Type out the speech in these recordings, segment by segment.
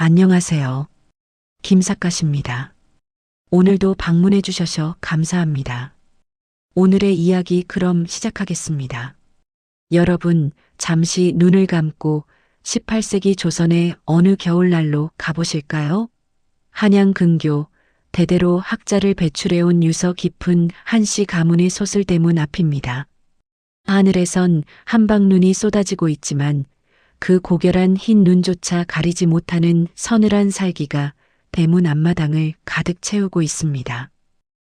안녕하세요. 김 작가십니다. 오늘도 방문해 주셔서 감사합니다. 오늘의 이야기 그럼 시작하겠습니다. 여러분, 잠시 눈을 감고 18세기 조선의 어느 겨울날로 가보실까요? 한양 근교, 대대로 학자를 배출해온 유서 깊은 한씨 가문의 소슬대문 앞입니다. 하늘에선 한방눈이 쏟아지고 있지만 그 고결한 흰 눈조차 가리지 못하는 서늘한 살기가 대문 앞마당을 가득 채우고 있습니다.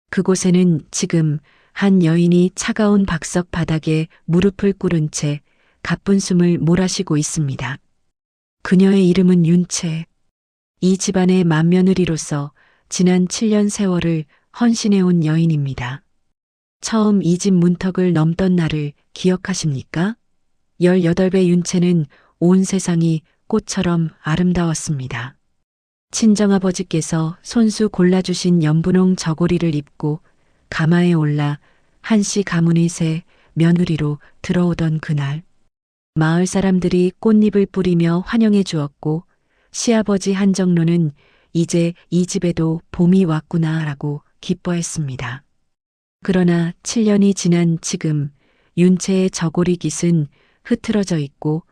그곳에는 지금 한 여인이 차가운 박석 바닥에 무릎을 꿇은 채 가쁜 숨을 몰아쉬고 있습니다. 그녀의 이름은 윤채. 이 집안의 맏며느리로서 지난 7년 세월을 헌신해온 여인입니다. 처음 이 집 문턱을 넘던 날을 기억하십니까? 18배 윤채는 온 세상이 꽃처럼 아름다웠습니다. 친정아버지께서 손수 골라주신 연분홍 저고리를 입고 가마에 올라 한씨 가문의 새 며느리로 들어오던 그날, 마을 사람들이 꽃잎을 뿌리며 환영해 주었고 시아버지 한정로는 이제 이 집에도 봄이 왔구나라고 기뻐했습니다. 그러나 7년이 지난 지금 윤채의 저고리 깃은 흐트러져 있고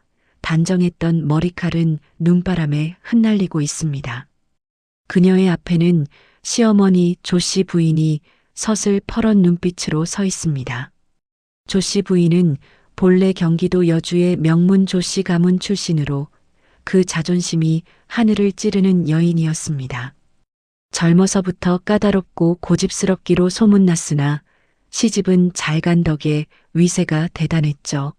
단정했던 머리칼은 눈바람에 흩날리고 있습니다. 그녀의 앞에는 시어머니 조씨 부인이 서슬 퍼런 눈빛으로 서 있습니다. 조씨 부인은 본래 경기도 여주의 명문 조씨 가문 출신으로 그 자존심이 하늘을 찌르는 여인이었습니다. 젊어서부터 까다롭고 고집스럽기로 소문났으나 시집은 잘 간 덕에 위세가 대단했죠.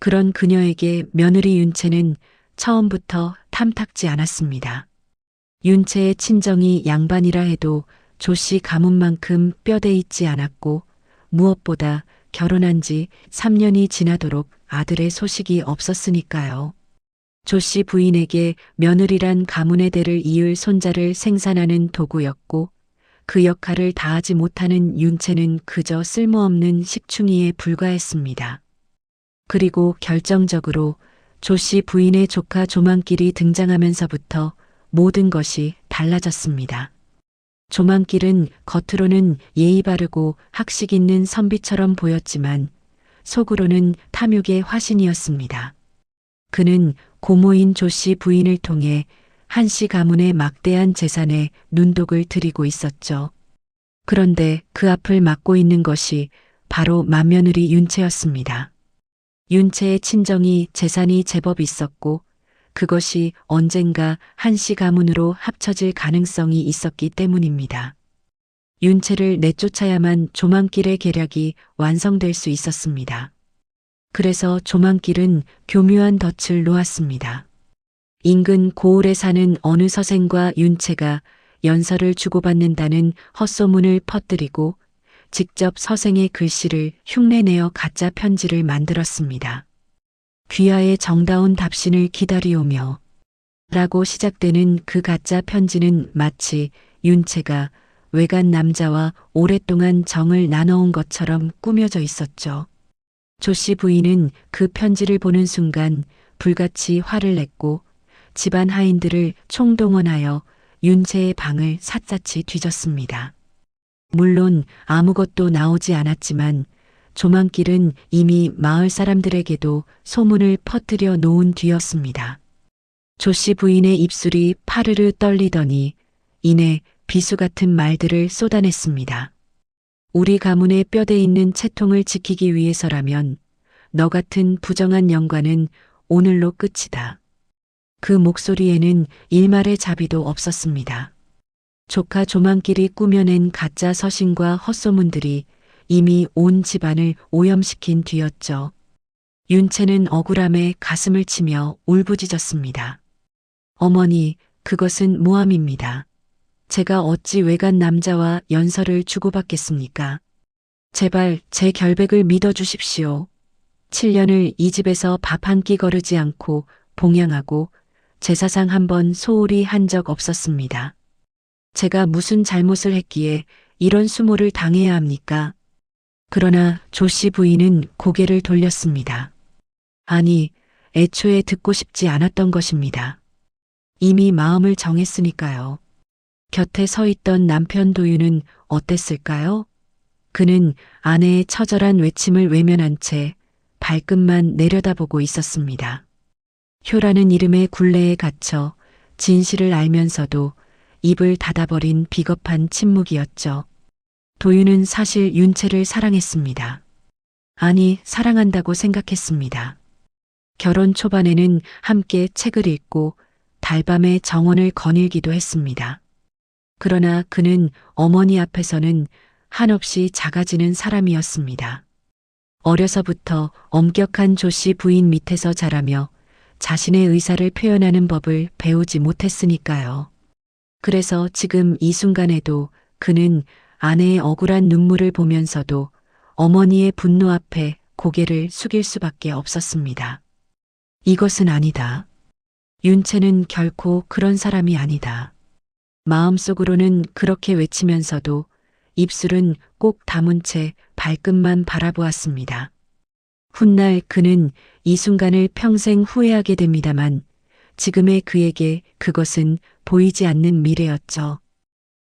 그런 그녀에게 며느리 윤채는 처음부터 탐탁지 않았습니다. 윤채의 친정이 양반이라 해도 조씨 가문만큼 뼈대 있지 않았고 무엇보다 결혼한 지 3년이 지나도록 아들의 소식이 없었으니까요. 조씨 부인에게 며느리란 가문의 대를 이을 손자를 생산하는 도구였고 그 역할을 다하지 못하는 윤채는 그저 쓸모없는 식충이에 불과했습니다. 그리고 결정적으로 조씨 부인의 조카 조만길이 등장하면서부터 모든 것이 달라졌습니다. 조만길은 겉으로는 예의 바르고 학식 있는 선비처럼 보였지만 속으로는 탐욕의 화신이었습니다. 그는 고모인 조씨 부인을 통해 한씨 가문의 막대한 재산에 눈독을 들이고 있었죠. 그런데 그 앞을 막고 있는 것이 바로 맏며느리 윤채였습니다. 윤채의 친정이 재산이 제법 있었고 그것이 언젠가 한씨 가문으로 합쳐질 가능성이 있었기 때문입니다. 윤채를 내쫓아야만 조만길의 계략이 완성될 수 있었습니다. 그래서 조만길은 교묘한 덫을 놓았습니다. 인근 고을에 사는 어느 서생과 윤채가 연서를 주고받는다는 헛소문을 퍼뜨리고 직접 서생의 글씨를 흉내내어 가짜 편지를 만들었습니다. 귀하의 정다운 답신을 기다리오며 라고 시작되는 그 가짜 편지는 마치 윤채가 외간 남자와 오랫동안 정을 나눠온 것처럼 꾸며져 있었죠. 조씨 부인은 그 편지를 보는 순간 불같이 화를 냈고 집안 하인들을 총동원하여 윤채의 방을 샅샅이 뒤졌습니다. 물론 아무것도 나오지 않았지만 조만길은 이미 마을 사람들에게도 소문을 퍼뜨려 놓은 뒤였습니다. 조씨 부인의 입술이 파르르 떨리더니 이내 비수 같은 말들을 쏟아냈습니다. 우리 가문의 뼈대 있는 채통을 지키기 위해서라면 너 같은 부정한 영과는 오늘로 끝이다. 그 목소리에는 일말의 자비도 없었습니다. 조카 조만길이 꾸며낸 가짜 서신과 헛소문들이 이미 온 집안을 오염시킨 뒤였죠. 윤채는 억울함에 가슴을 치며 울부짖었습니다. 어머니, 그것은 모함입니다. 제가 어찌 외간 남자와 연서를 주고받겠습니까? 제발 제 결백을 믿어주십시오. 7년을 이 집에서 밥 한 끼 거르지 않고 봉양하고 제사상 한 번 소홀히 한 적 없었습니다. 제가 무슨 잘못을 했기에 이런 수모를 당해야 합니까? 그러나 조씨 부인은 고개를 돌렸습니다. 아니, 애초에 듣고 싶지 않았던 것입니다. 이미 마음을 정했으니까요. 곁에 서 있던 남편 도윤은 어땠을까요? 그는 아내의 처절한 외침을 외면한 채 발끝만 내려다보고 있었습니다. 효라는 이름의 굴레에 갇혀 진실을 알면서도 입을 닫아버린 비겁한 침묵이었죠. 도윤은 사실 윤채를 사랑했습니다. 아니, 사랑한다고 생각했습니다. 결혼 초반에는 함께 책을 읽고 달밤에 정원을 거닐기도 했습니다. 그러나 그는 어머니 앞에서는 한없이 작아지는 사람이었습니다. 어려서부터 엄격한 조씨 부인 밑에서 자라며 자신의 의사를 표현하는 법을 배우지 못했으니까요. 그래서 지금 이 순간에도 그는 아내의 억울한 눈물을 보면서도 어머니의 분노 앞에 고개를 숙일 수밖에 없었습니다. 이것은 아니다. 윤채는 결코 그런 사람이 아니다. 마음속으로는 그렇게 외치면서도 입술은 꼭 다문 채 발끝만 바라보았습니다. 훗날 그는 이 순간을 평생 후회하게 됩니다만 지금의 그에게 그것은 보이지 않는 미래였죠.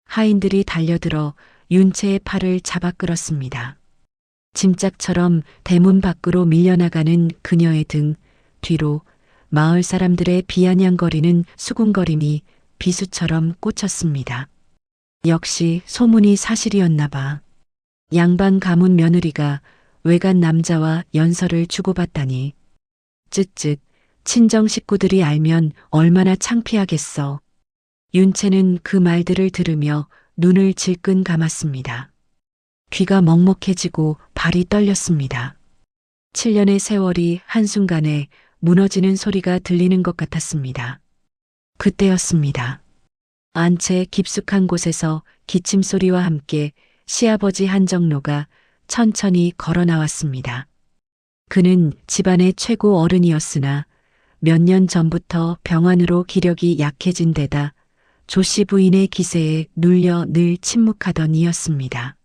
하인들이 달려들어 윤채의 팔을 잡아 끌었습니다. 짐짝처럼 대문 밖으로 밀려나가는 그녀의 등 뒤로 마을 사람들의 비아냥거리는 수군거림이 비수처럼 꽂혔습니다. 역시 소문이 사실이었나 봐. 양반 가문 며느리가 외간 남자와 연설을 주고받다니. 쯧쯧, 친정 식구들이 알면 얼마나 창피하겠어. 윤채는 그 말들을 들으며 눈을 질끈 감았습니다. 귀가 먹먹해지고 발이 떨렸습니다. 7년의 세월이 한순간에 무너지는 소리가 들리는 것 같았습니다. 그때였습니다. 안채 깊숙한 곳에서 기침소리와 함께 시아버지 한정로가 천천히 걸어 나왔습니다. 그는 집안의 최고 어른이었으나 몇 년 전부터 병환으로 기력이 약해진 데다 조씨 부인의 기세에 눌려 늘 침묵하던 이였습니다.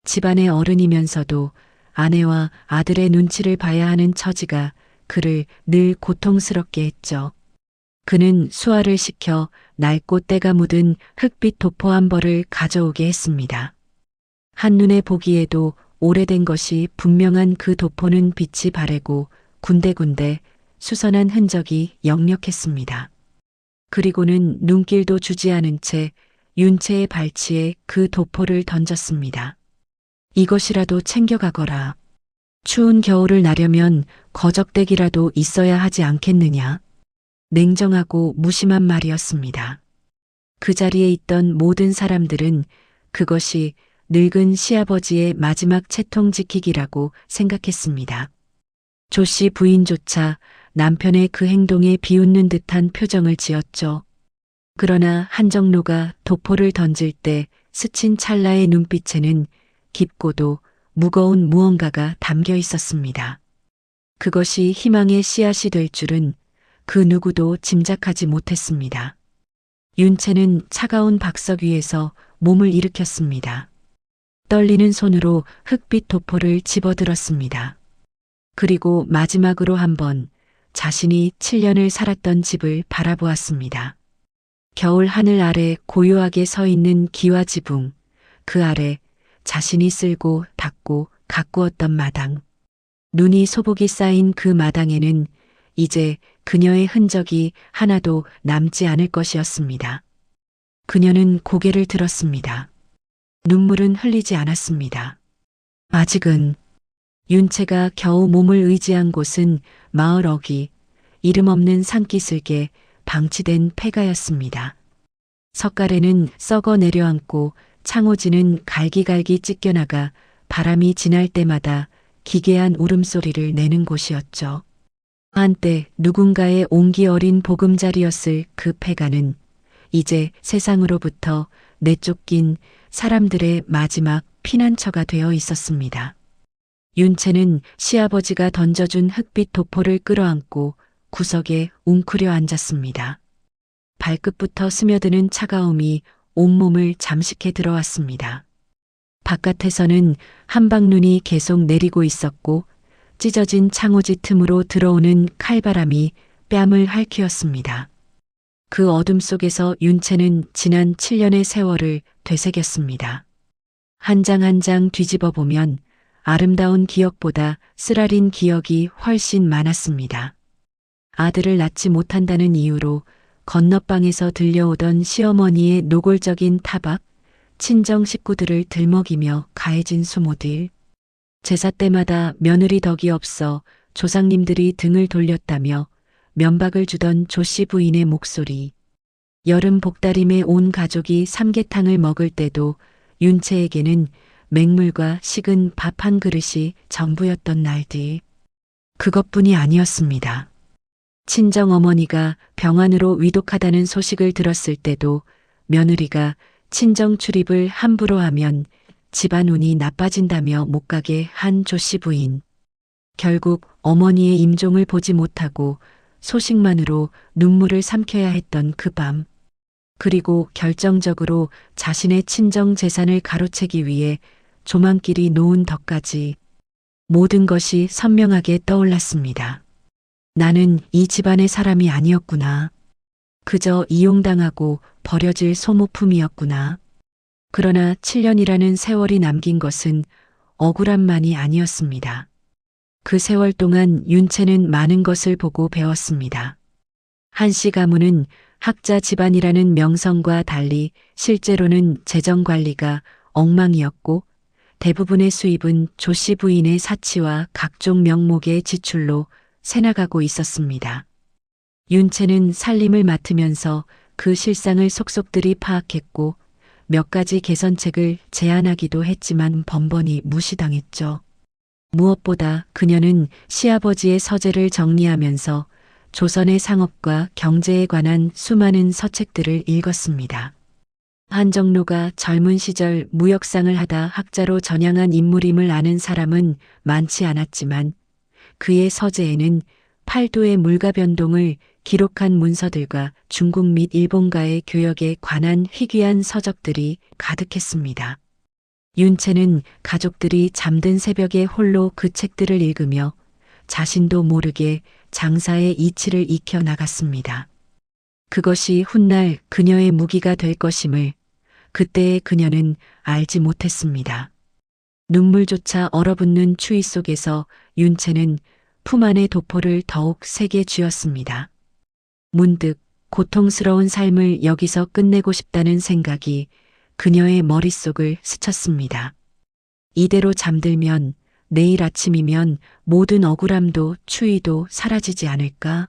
집안의 어른이면서도 아내와 아들의 눈치를 봐야 하는 처지가 그를 늘 고통스럽게 했죠. 그는 수화를 시켜 낡고 때가 묻은 흑빛 도포 한 벌을 가져오게 했습니다. 한눈에 보기에도 오래된 것이 분명한 그 도포는 빛이 바래고 군데군데 수선한 흔적이 역력했습니다. 그리고는 눈길도 주지 않은 채 윤채의 발치에 그 도포를 던졌습니다. 이것이라도 챙겨가거라. 추운 겨울을 나려면 거적대기라도 있어야 하지 않겠느냐. 냉정하고 무심한 말이었습니다. 그 자리에 있던 모든 사람들은 그것이 늙은 시아버지의 마지막 채통 지키기라고 생각했습니다. 조씨 부인조차 남편의 그 행동에 비웃는 듯한 표정을 지었죠. 그러나 한정로가 도포를 던질 때 스친 찰나의 눈빛에는 깊고도 무거운 무언가가 담겨 있었습니다. 그것이 희망의 씨앗이 될 줄은 그 누구도 짐작하지 못했습니다. 윤채는 차가운 박석 위에서 몸을 일으켰습니다. 떨리는 손으로 흑빛 도포를 집어들었습니다. 그리고 마지막으로 한번 자신이 7년을 살았던 집을 바라보았습니다. 겨울 하늘 아래 고요하게 서 있는 기와 지붕, 그 아래 자신이 쓸고 닦고 가꾸었던 마당. 눈이 소복이 쌓인 그 마당에는 이제 그녀의 흔적이 하나도 남지 않을 것이었습니다. 그녀는 고개를 들었습니다. 눈물은 흘리지 않았습니다. 아직은. 윤채가 겨우 몸을 의지한 곳은 마을 어귀, 이름 없는 산기슭에 방치된 폐가였습니다. 석가래는 썩어 내려앉고 창호지는 갈기갈기 찢겨나가 바람이 지날 때마다 기괴한 울음소리를 내는 곳이었죠. 한때 누군가의 온기 어린 보금자리였을 그 폐가는 이제 세상으로부터 내쫓긴 사람들의 마지막 피난처가 되어 있었습니다. 윤채는 시아버지가 던져준 흑빛 도포를 끌어안고 구석에 웅크려 앉았습니다. 발끝부터 스며드는 차가움이 온몸을 잠식해 들어왔습니다. 바깥에서는 한방눈이 계속 내리고 있었고 찢어진 창호지 틈으로 들어오는 칼바람이 뺨을 핥히었습니다. 그 어둠 속에서 윤채는 지난 7년의 세월을 되새겼습니다. 한 장 한 장 뒤집어 보면 아름다운 기억보다 쓰라린 기억이 훨씬 많았습니다. 아들을 낳지 못한다는 이유로 건너방에서 들려오던 시어머니의 노골적인 타박, 친정 식구들을 들먹이며 가해진 수모들. 제사 때마다 며느리 덕이 없어 조상님들이 등을 돌렸다며 면박을 주던 조씨 부인의 목소리. 여름 복다림에 온 가족이 삼계탕을 먹을 때도 윤채에게는 맹물과 식은 밥 한 그릇이 전부였던 날들. 그것뿐이 아니었습니다. 친정 어머니가 병환으로 위독하다는 소식을 들었을 때도 며느리가 친정 출입을 함부로 하면 집안 운이 나빠진다며 못 가게 한 조씨 부인. 결국 어머니의 임종을 보지 못하고 소식만으로 눈물을 삼켜야 했던 그 밤. 그리고 결정적으로 자신의 친정 재산을 가로채기 위해 조망길이 놓은 덕까지 모든 것이 선명하게 떠올랐습니다. 나는 이 집안의 사람이 아니었구나. 그저 이용당하고 버려질 소모품이었구나. 그러나 7년이라는 세월이 남긴 것은 억울함만이 아니었습니다. 그 세월 동안 윤채는 많은 것을 보고 배웠습니다. 한씨 가문은 학자 집안이라는 명성과 달리 실제로는 재정 관리가 엉망이었고 대부분의 수입은 조씨 부인의 사치와 각종 명목의 지출로 새나가고 있었습니다. 윤채는 살림을 맡으면서 그 실상을 속속들이 파악했고 몇 가지 개선책을 제안하기도 했지만 번번이 무시당했죠. 무엇보다 그녀는 시아버지의 서재를 정리하면서 조선의 상업과 경제에 관한 수많은 서책들을 읽었습니다. 한정로가 젊은 시절 무역상을 하다 학자로 전향한 인물임을 아는 사람은 많지 않았지만 그의 서재에는 팔도의 물가 변동을 기록한 문서들과 중국 및 일본과의 교역에 관한 희귀한 서적들이 가득했습니다. 윤채는 가족들이 잠든 새벽에 홀로 그 책들을 읽으며 자신도 모르게 장사의 이치를 익혀 나갔습니다. 그것이 훗날 그녀의 무기가 될 것임을 그때의 그녀는 알지 못했습니다. 눈물조차 얼어붙는 추위 속에서 윤채는 품 안의 도포를 더욱 세게 쥐었습니다. 문득 고통스러운 삶을 여기서 끝내고 싶다는 생각이 그녀의 머릿속을 스쳤습니다. 이대로 잠들면 내일 아침이면 모든 억울함도 추위도 사라지지 않을까?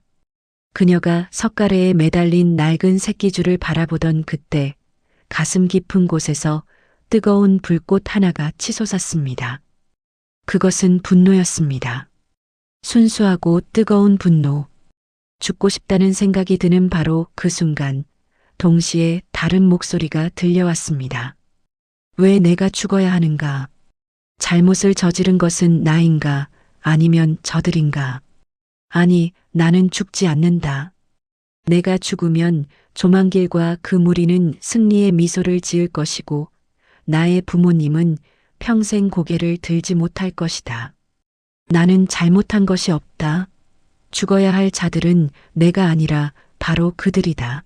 그녀가 석가래에 매달린 낡은 새끼줄을 바라보던 그때 가슴 깊은 곳에서 뜨거운 불꽃 하나가 치솟았습니다. 그것은 분노였습니다. 순수하고 뜨거운 분노. 죽고 싶다는 생각이 드는 바로 그 순간 동시에 다른 목소리가 들려왔습니다. 왜 내가 죽어야 하는가? 잘못을 저지른 것은 나인가? 아니면 저들인가? 아니, 나는 죽지 않는다. 내가 죽으면 조만길과 그 무리는 승리의 미소를 지을 것이고 나의 부모님은 평생 고개를 들지 못할 것이다. 나는 잘못한 것이 없다. 죽어야 할 자들은 내가 아니라 바로 그들이다.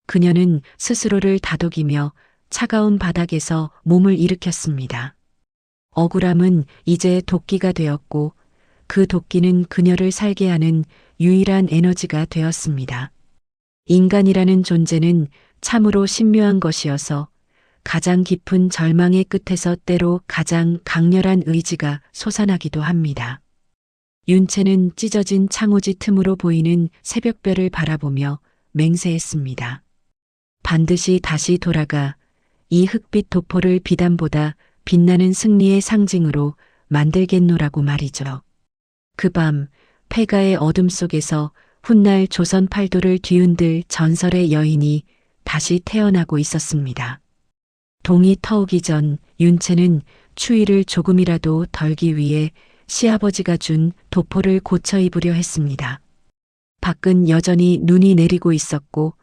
그녀는 스스로를 다독이며 차가운 바닥에서 몸을 일으켰습니다. 억울함은 이제 도끼가 되었고 그 도끼는 그녀를 살게 하는 유일한 에너지가 되었습니다. 인간이라는 존재는 참으로 신묘한 것이어서 가장 깊은 절망의 끝에서 때로 가장 강렬한 의지가 솟아나기도 합니다. 윤채는 찢어진 창호지 틈으로 보이는 새벽별을 바라보며 맹세했습니다. 반드시 다시 돌아가 이 흑빛 도포를 비단보다 빛나는 승리의 상징으로 만들겠노라고 말이죠. 그 밤 폐가의 어둠 속에서 훗날 조선 팔도를 뒤흔들 전설의 여인이 다시 태어나고 있었습니다. 동이 터오기 전 윤채는 추위를 조금이라도 덜기 위해 시아버지가 준 도포를 고쳐 입으려 했습니다. 밖은 여전히 눈이 내리고 있었고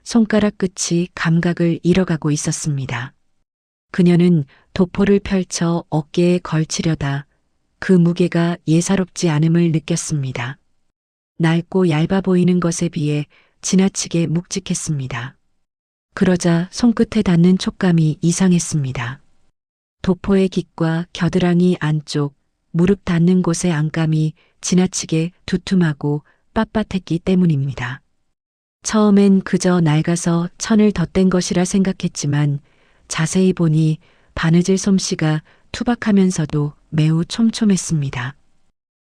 손가락 끝이 감각을 잃어가고 있었습니다. 그녀는 도포를 펼쳐 어깨에 걸치려다 그 무게가 예사롭지 않음을 느꼈습니다. 낡고 얇아 보이는 것에 비해 지나치게 묵직했습니다. 그러자 손끝에 닿는 촉감이 이상했습니다. 도포의 깃과 겨드랑이 안쪽, 무릎 닿는 곳의 안감이 지나치게 두툼하고 빳빳했기 때문입니다. 처음엔 그저 낡아서 천을 덧댄 것이라 생각했지만 자세히 보니 바느질 솜씨가 투박하면서도 매우 촘촘했습니다.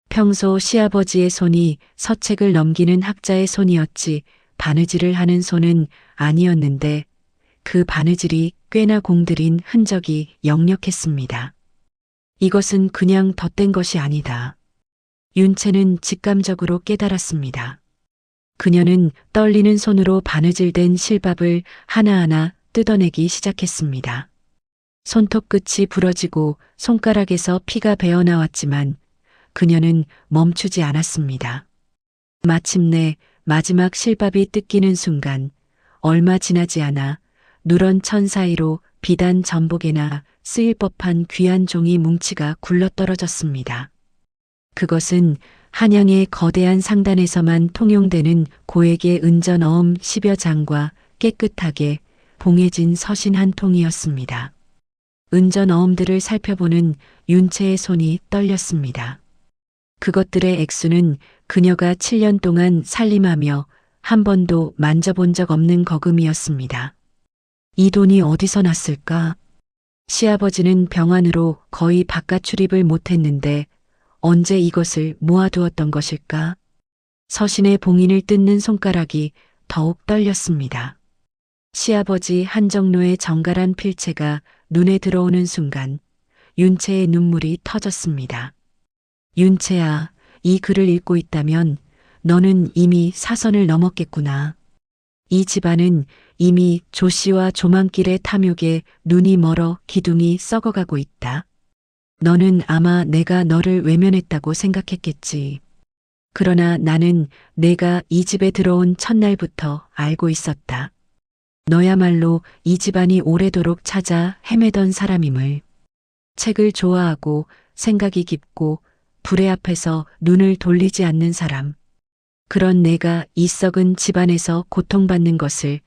평소 시아버지의 손이 서책을 넘기는 학자의 손이었지 바느질을 하는 손은 아니었는데 그 바느질이 꽤나 공들인 흔적이 역력했습니다. 이것은 그냥 덧댄 것이 아니다. 윤채는 직감적으로 깨달았습니다. 그녀는 떨리는 손으로 바느질된 실밥을 하나하나 뜯어내기 시작했습니다. 손톱 끝이 부러지고 손가락에서 피가 배어나왔지만 그녀는 멈추지 않았습니다. 마침내 마지막 실밥이 뜯기는 순간 얼마 지나지 않아 누런 천 사이로 비단 전복에나 쓰일 법한 귀한 종이 뭉치가 굴러떨어졌습니다. 그것은 한양의 거대한 상단에서만 통용되는 고액의 은전 어음 10여 장과 깨끗하게 봉해진 서신 한 통이었습니다. 은전 어음들을 살펴보는 윤채의 손이 떨렸습니다. 그것들의 액수는 그녀가 7년 동안 살림하며 한 번도 만져본 적 없는 거금이었습니다. 이 돈이 어디서 났을까? 시아버지는 병환으로 거의 바깥 출입을 못했는데 언제 이것을 모아두었던 것일까? 서신의 봉인을 뜯는 손가락이 더욱 떨렸습니다. 시아버지 한정로의 정갈한 필체가 눈에 들어오는 순간 윤채의 눈물이 터졌습니다. 윤채야, 이 글을 읽고 있다면 너는 이미 사선을 넘었겠구나. 이 집안은 이미 조 씨와 조망길의 탐욕에 눈이 멀어 기둥이 썩어가고 있다. 너는 아마 내가 너를 외면했다고 생각했겠지. 그러나 나는 내가 이 집에 들어온 첫날부터 알고 있었다. 너야말로 이 집안이 오래도록 찾아 헤매던 사람임을. 책을 좋아하고 생각이 깊고 불의 앞에서 눈을 돌리지 않는 사람. 그런 내가 이 썩은 집안에서 고통받는 것을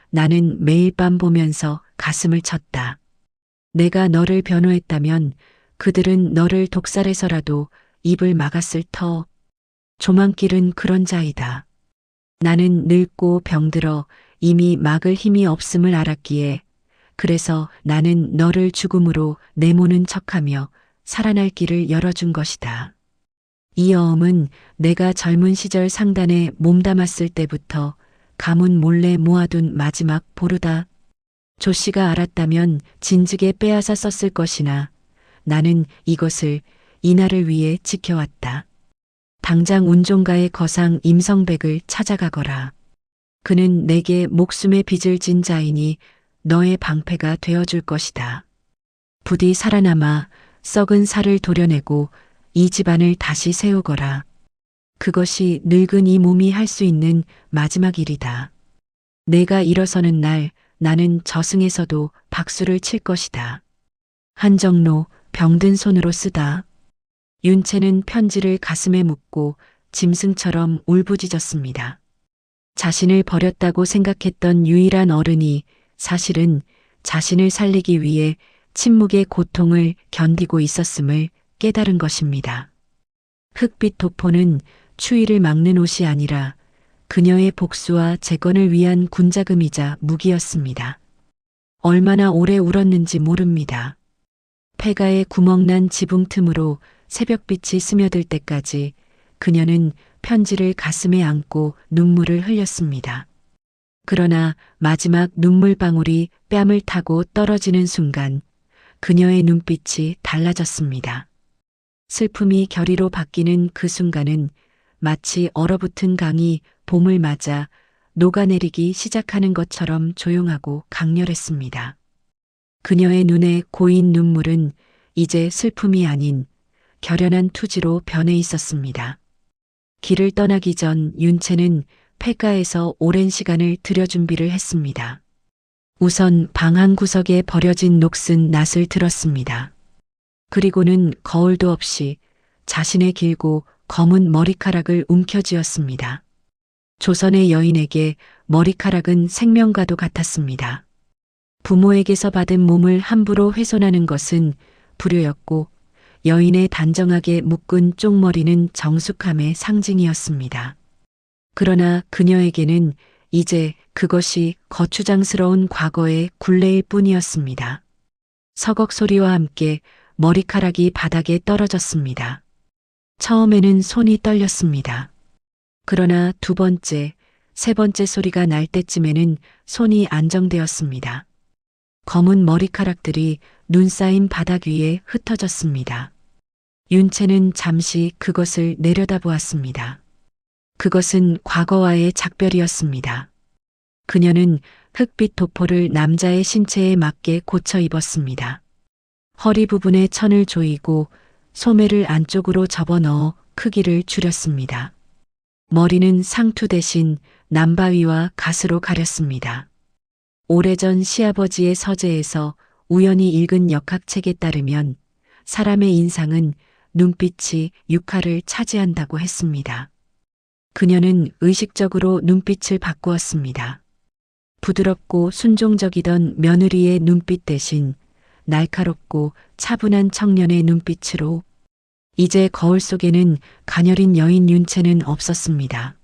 나는 매일 밤 보면서 가슴을 쳤다. 내가 너를 변호했다면 그들은 너를 독살해서라도 입을 막았을 터. 조망길은 그런 자이다. 나는 늙고 병들어 이미 막을 힘이 없음을 알았기에 그래서 나는 너를 죽음으로 내모는 척하며 살아날 길을 열어준 것이다. 이 어음은 내가 젊은 시절 상단에 몸담았을 때부터 가문 몰래 모아둔 마지막 보루다. 조 씨가 알았다면 진즉에 빼앗아 썼을 것이나 나는 이것을 이날을 위해 지켜왔다. 당장 운종가의 거상 임성백을 찾아가거라. 그는 내게 목숨의 빚을 진 자이니 너의 방패가 되어줄 것이다. 부디 살아남아 썩은 살을 도려내고 이 집안을 다시 세우거라. 그것이 늙은 이 몸이 할 수 있는 마지막 일이다. 내가 일어서는 날 나는 저승에서도 박수를 칠 것이다. 한정로 병든 손으로 쓰다. 윤채는 편지를 가슴에 묻고 짐승처럼 울부짖었습니다. 자신을 버렸다고 생각했던 유일한 어른이 사실은 자신을 살리기 위해 침묵의 고통을 견디고 있었음을 깨달은 것입니다. 흑빛 도포는 추위를 막는 옷이 아니라 그녀의 복수와 재건을 위한 군자금이자 무기였습니다. 얼마나 오래 울었는지 모릅니다. 폐가에 구멍난 지붕 틈으로 새벽빛이 스며들 때까지 그녀는 편지를 가슴에 안고 눈물을 흘렸습니다. 그러나 마지막 눈물방울이 뺨을 타고 떨어지는 순간 그녀의 눈빛이 달라졌습니다. 슬픔이 결의로 바뀌는 그 순간은 마치 얼어붙은 강이 봄을 맞아 녹아내리기 시작하는 것처럼 조용하고 강렬했습니다. 그녀의 눈에 고인 눈물은 이제 슬픔이 아닌 결연한 투지로 변해 있었습니다. 길을 떠나기 전 윤채는 폐가에서 오랜 시간을 들여 준비를 했습니다. 우선 방 한 구석에 버려진 녹슨 낫을 들었습니다. 그리고는 거울도 없이 자신의 길고 검은 머리카락을 움켜쥐었습니다. 조선의 여인에게 머리카락은 생명과도 같았습니다. 부모에게서 받은 몸을 함부로 훼손하는 것은 불효였고 여인의 단정하게 묶은 쪽머리는 정숙함의 상징이었습니다. 그러나 그녀에게는 이제 그것이 거추장스러운 과거의 굴레일 뿐이었습니다. 서걱 소리와 함께 머리카락이 바닥에 떨어졌습니다. 처음에는 손이 떨렸습니다. 그러나 두 번째, 세 번째 소리가 날 때쯤에는 손이 안정되었습니다. 검은 머리카락들이 눈 쌓인 바닥 위에 흩어졌습니다. 윤채는 잠시 그것을 내려다보았습니다. 그것은 과거와의 작별이었습니다. 그녀는 흑빛 도포를 남자의 신체에 맞게 고쳐 입었습니다. 허리 부분에 천을 조이고 소매를 안쪽으로 접어넣어 크기를 줄였습니다. 머리는 상투 대신 남바위와 가스로 가렸습니다. 오래전 시아버지의 서재에서 우연히 읽은 역학책에 따르면 사람의 인상은 눈빛이 육할을 차지한다고 했습니다. 그녀는 의식적으로 눈빛을 바꾸었습니다. 부드럽고 순종적이던 며느리의 눈빛 대신 날카롭고 차분한 청년의 눈빛으로 이제 거울 속에는 가녀린 여인 윤채는 없었습니다.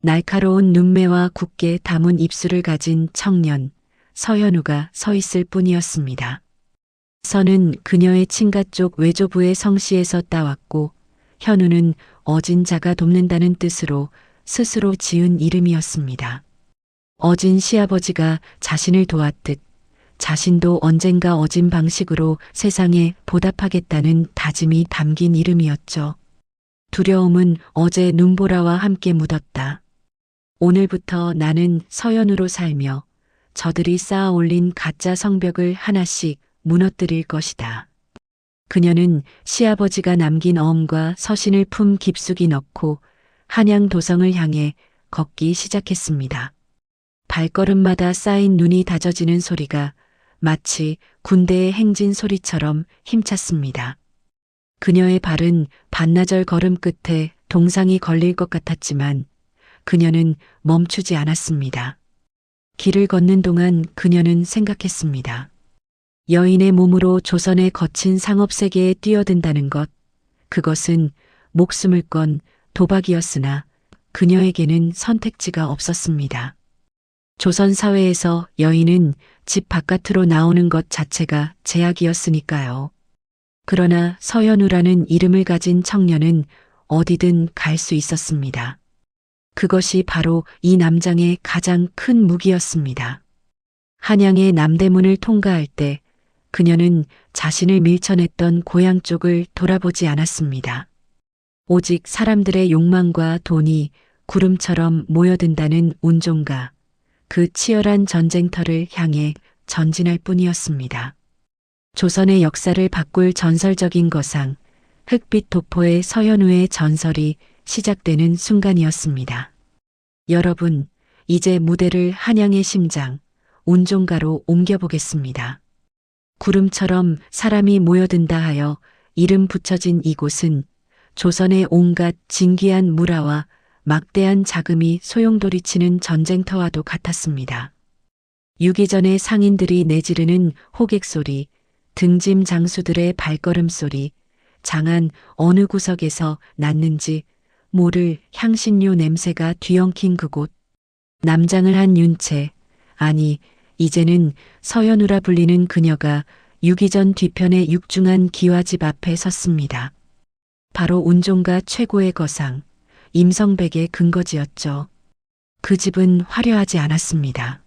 날카로운 눈매와 굳게 담은 입술을 가진 청년 서현우가 서 있을 뿐이었습니다. 서는 그녀의 친가 쪽 외조부의 성씨에서 따왔고 현우는 어진 자가 돕는다는 뜻으로 스스로 지은 이름이었습니다. 어진 시아버지가 자신을 도왔듯 자신도 언젠가 어진 방식으로 세상에 보답하겠다는 다짐이 담긴 이름이었죠. 두려움은 어제 눈보라와 함께 묻었다. 오늘부터 나는 서연으로 살며 저들이 쌓아 올린 가짜 성벽을 하나씩 무너뜨릴 것이다. 그녀는 시아버지가 남긴 어음과 서신을 품 깊숙이 넣고 한양 도성을 향해 걷기 시작했습니다. 발걸음마다 쌓인 눈이 다져지는 소리가 마치 군대의 행진 소리처럼 힘찼습니다. 그녀의 발은 반나절 걸음 끝에 동상이 걸릴 것 같았지만 그녀는 멈추지 않았습니다. 길을 걷는 동안 그녀는 생각했습니다. 여인의 몸으로 조선의 거친 상업세계에 뛰어든다는 것, 그것은 목숨을 건 도박이었으나 그녀에게는 선택지가 없었습니다. 조선 사회에서 여인은 집 바깥으로 나오는 것 자체가 제약이었으니까요. 그러나 서연우라는 이름을 가진 청년은 어디든 갈 수 있었습니다. 그것이 바로 이 남장의 가장 큰 무기였습니다. 한양의 남대문을 통과할 때 그녀는 자신을 밀쳐냈던 고향 쪽을 돌아보지 않았습니다. 오직 사람들의 욕망과 돈이 구름처럼 모여든다는 운종과 그 치열한 전쟁터를 향해 전진할 뿐이었습니다. 조선의 역사를 바꿀 전설적인 거상, 흑빛 도포의 서현우의 전설이 시작되는 순간이었습니다. 여러분, 이제 무대를 한양의 심장, 운종가로 옮겨보겠습니다. 구름처럼 사람이 모여든다 하여 이름 붙여진 이곳은 조선의 온갖 진귀한 물화와 막대한 자금이 소용돌이치는 전쟁터와도 같았습니다. 유기전의 상인들이 내지르는 호객소리, 등짐 장수들의 발걸음소리, 장안 어느 구석에서 났는지 모를 향신료 냄새가 뒤엉킨 그곳. 남장을 한 윤채, 아니 이제는 서연우라 불리는 그녀가 유기전 뒤편의 육중한 기와집 앞에 섰습니다. 바로 운종가 최고의 거상, 임성백의 근거지였죠. 그 집은 화려하지 않았습니다.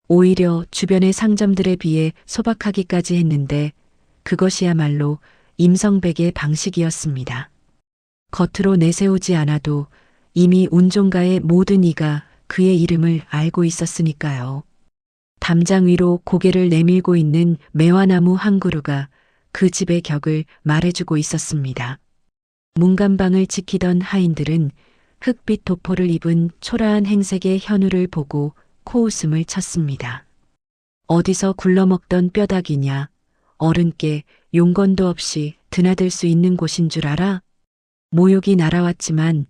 오히려 주변의 상점들에 비해 소박하기까지 했는데 그것이야말로 임성백의 방식이었습니다. 겉으로 내세우지 않아도 이미 운종가의 모든 이가 그의 이름을 알고 있었으니까요. 담장 위로 고개를 내밀고 있는 매화나무 한 그루가 그 집의 격을 말해주고 있었습니다. 문간방을 지키던 하인들은 흑빛 도포를 입은 초라한 행색의 현우를 보고 코웃음을 쳤습니다. 어디서 굴러먹던 뼈다귀냐, 어른께 용건도 없이 드나들 수 있는 곳인 줄 알아? 모욕이 날아왔지만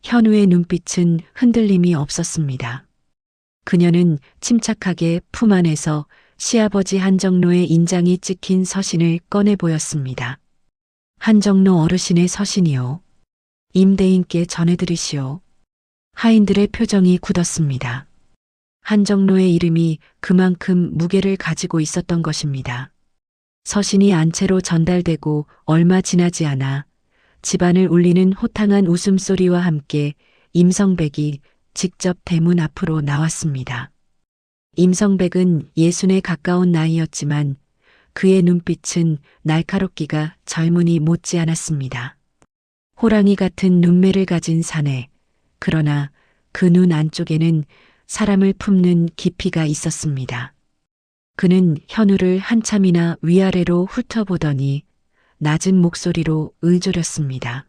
현우의 눈빛은 흔들림이 없었습니다. 그녀는 침착하게 품 안에서 시아버지 한정로의 인장이 찍힌 서신을 꺼내 보였습니다. 한정로 어르신의 서신이요. 임대인께 전해드리시오. 하인들의 표정이 굳었습니다. 한정로의 이름이 그만큼 무게를 가지고 있었던 것입니다. 서신이 안채로 전달되고 얼마 지나지 않아 집안을 울리는 호탕한 웃음소리와 함께 임성백이 직접 대문 앞으로 나왔습니다. 임성백은 60에 가까운 나이였지만 그의 눈빛은 날카롭기가 젊은이 못지 않았습니다. 호랑이 같은 눈매를 가진 사내, 그러나 그 눈 안쪽에는 사람을 품는 깊이가 있었습니다. 그는 현우를 한참이나 위아래로 훑어보더니 낮은 목소리로 의조렸습니다.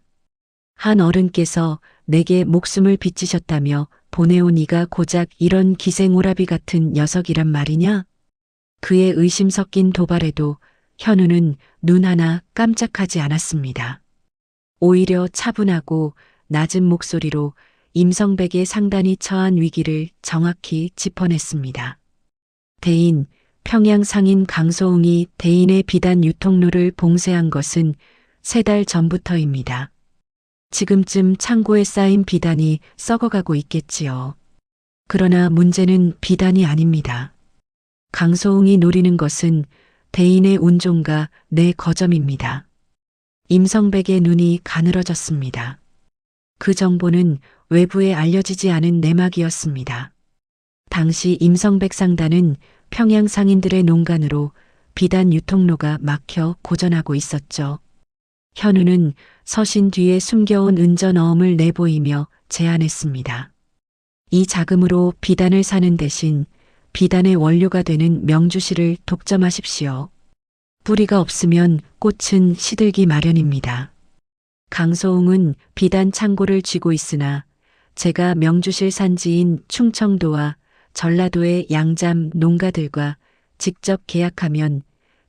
한 어른께서 내게 목숨을 빚지셨다며 보내온 이가 고작 이런 기생오라비 같은 녀석이란 말이냐? 그의 의심 섞인 도발에도 현우는 눈 하나 깜짝하지 않았습니다. 오히려 차분하고 낮은 목소리로 임성백의 상단이 처한 위기를 정확히 짚어냈습니다. 대인, 평양 상인 강소웅이 대인의 비단 유통로를 봉쇄한 것은 3달 전부터입니다. 지금쯤 창고에 쌓인 비단이 썩어가고 있겠지요. 그러나 문제는 비단이 아닙니다. 강소웅이 노리는 것은 대인의 운종과 내 거점입니다. 임성백의 눈이 가늘어졌습니다. 그 정보는 외부에 알려지지 않은 내막이었습니다. 당시 임성백 상단은 평양 상인들의 농간으로 비단 유통로가 막혀 고전하고 있었죠. 현우는 서신 뒤에 숨겨온 은전어음을 내보이며 제안했습니다. 이 자금으로 비단을 사는 대신 비단의 원료가 되는 명주실을 독점하십시오. 뿌리가 없으면 꽃은 시들기 마련입니다. 강소웅은 비단 창고를 쥐고 있으나 제가 명주실 산지인 충청도와 전라도의 양잠 농가들과 직접 계약하면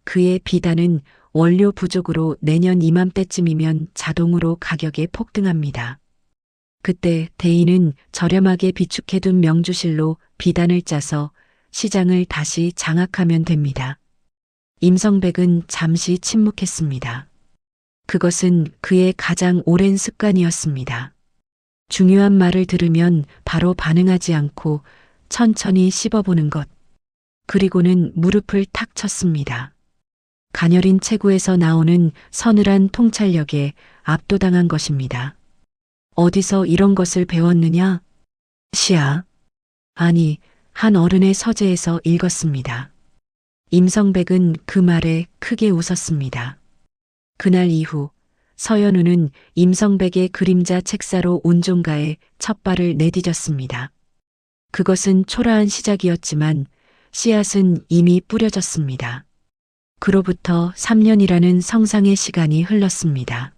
그의 비단은 원료 부족으로 내년 이맘때쯤이면 자동으로 가격에 폭등합니다. 그때 대인은 저렴하게 비축해둔 명주실로 비단을 짜서 시장을 다시 장악하면 됩니다. 임성백은 잠시 침묵했습니다. 그것은 그의 가장 오랜 습관이었습니다. 중요한 말을 들으면 바로 반응하지 않고 천천히 씹어보는 것. 그리고는 무릎을 탁 쳤습니다. 가녀린 체구에서 나오는 서늘한 통찰력에 압도당한 것입니다. 어디서 이런 것을 배웠느냐? 시아. 아니, 한 어른의 서재에서 읽었습니다. 임성백은 그 말에 크게 웃었습니다. 그날 이후 서연우는 임성백의 그림자 책사로 운종가에 첫 발을 내디뎠습니다. 그것은 초라한 시작이었지만 씨앗은 이미 뿌려졌습니다. 그로부터 3년이라는 성상의 시간이 흘렀습니다.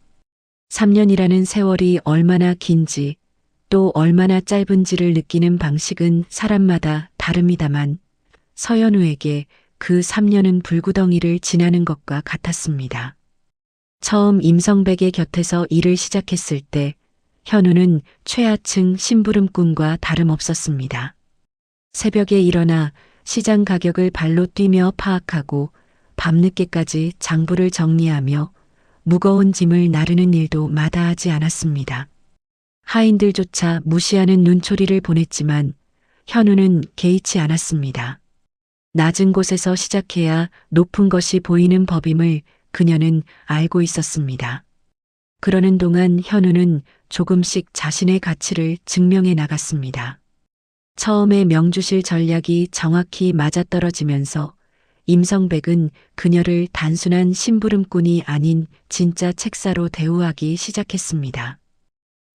3년이라는 세월이 얼마나 긴지 또 얼마나 짧은지를 느끼는 방식은 사람마다 다릅니다만 서연우에게 그 3년은 불구덩이를 지나는 것과 같았습니다. 처음 임성백의 곁에서 일을 시작했을 때 현우는 최하층 심부름꾼과 다름없었습니다. 새벽에 일어나 시장 가격을 발로 뛰며 파악하고 밤늦게까지 장부를 정리하며 무거운 짐을 나르는 일도 마다하지 않았습니다. 하인들조차 무시하는 눈초리를 보냈지만 현우는 개의치 않았습니다. 낮은 곳에서 시작해야 높은 것이 보이는 법임을 그녀는 알고 있었습니다. 그러는 동안 현우는 조금씩 자신의 가치를 증명해 나갔습니다. 처음에 명주실 전략이 정확히 맞아떨어지면서 임성백은 그녀를 단순한 심부름꾼이 아닌 진짜 책사로 대우하기 시작했습니다.